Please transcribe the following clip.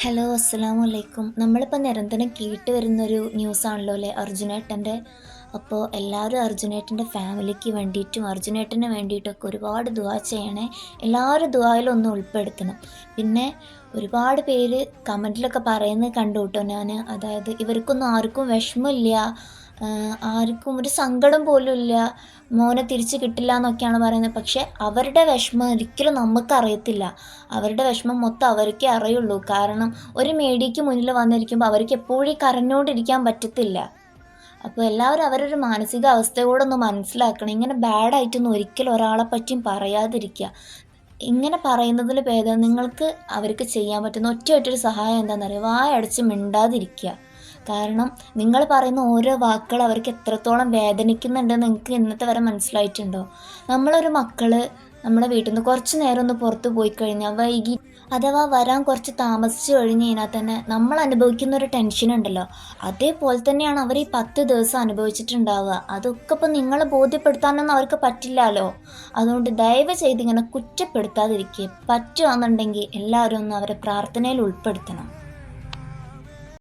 Hello അസ്സലാമു അലൈക്കും. നമ്മളിപ്പോൾ നിരന്തരം കേട്ട് വരുന്നൊരു ന്യൂസാണല്ലോ അല്ലേ, അർജുനേട്ടൻ്റെ. അപ്പോൾ എല്ലാവരും അർജുനേട്ടൻ്റെ ഫാമിലിക്ക് വേണ്ടിയിട്ടും അർജുനേട്ടന് വേണ്ടിയിട്ടൊക്കെ ഒരുപാട് ദുആ ചെയ്യണേ. എല്ലാവരും ദുആയിലൊന്ന് ഉൾപ്പെടുത്തണം. പിന്നെ ഒരുപാട് പേര് കമൻറ്റിലൊക്കെ പറയുന്നത് കണ്ടു കേട്ടോ ഞാൻ. അതായത് ഇവർക്കൊന്നും ആർക്കും വിഷമമില്ല, ആർക്കും ഒരു സങ്കടം പോലും ഇല്ല, മോനെ തിരിച്ച് കിട്ടില്ല എന്നൊക്കെയാണ് പറയുന്നത്. പക്ഷേ അവരുടെ വിഷമം ഒരിക്കലും നമുക്കറിയത്തില്ല. അവരുടെ വിഷമം മൊത്തം അവർക്കേ അറിയുള്ളൂ. കാരണം ഒരു മീഡിയയ്ക്ക് മുന്നിൽ വന്നിരിക്കുമ്പോൾ അവർക്ക് എപ്പോഴും കരഞ്ഞുകൊണ്ടിരിക്കാൻ പറ്റത്തില്ല. അപ്പോൾ എല്ലാവരും അവരൊരു മാനസികാവസ്ഥ കൂടെ ഒന്ന് മനസ്സിലാക്കണം. ഇങ്ങനെ ബാഡായിട്ടൊന്നും ഒരിക്കലും ഒരാളെ പറ്റിയും പറയാതിരിക്കുക. ഇങ്ങനെ പറയുന്നതിൽ ഭേദം നിങ്ങൾക്ക് അവർക്ക് ചെയ്യാൻ പറ്റുന്ന ഒറ്റയൊരു സഹായം എന്താണെന്നറിയോ? വായടച്ച് മിണ്ടാതിരിക്കുക. കാരണം നിങ്ങൾ പറയുന്ന ഓരോ വാക്കുകൾ അവർക്ക് എത്രത്തോളം വേദനിക്കുന്നുണ്ടെന്ന് നിങ്ങൾക്ക് ഇന്നത്തെ വരെ മനസ്സിലായിട്ടുണ്ടോ? നമ്മളൊരു മക്കൾ നമ്മുടെ വീട്ടിൽ നിന്ന് കുറച്ച് നേരം ഒന്ന് പുറത്ത് പോയി കഴിഞ്ഞാൽ വൈകി അഥവാ വരാൻ കുറച്ച് താമസിച്ച് കഴിഞ്ഞ് കഴിഞ്ഞാൽ തന്നെ നമ്മൾ അനുഭവിക്കുന്ന ഒരു ടെൻഷൻ ഉണ്ടല്ലോ, അതേപോലെ തന്നെയാണ് അവർ ഈ 10 ദിവസം അനുഭവിച്ചിട്ടുണ്ടാവുക. അതൊക്കെ ഇപ്പം നിങ്ങളെ ബോധ്യപ്പെടുത്താനൊന്നും അവർക്ക് പറ്റില്ലല്ലോ. അതുകൊണ്ട് ദയവ് ചെയ്ത് ഇങ്ങനെ കുറ്റപ്പെടുത്താതിരിക്കുക. പറ്റുകയാണെന്നുണ്ടെങ്കിൽ എല്ലാവരും ഒന്ന് അവരെ പ്രാർത്ഥനയിൽ ഉൾപ്പെടുത്തണം.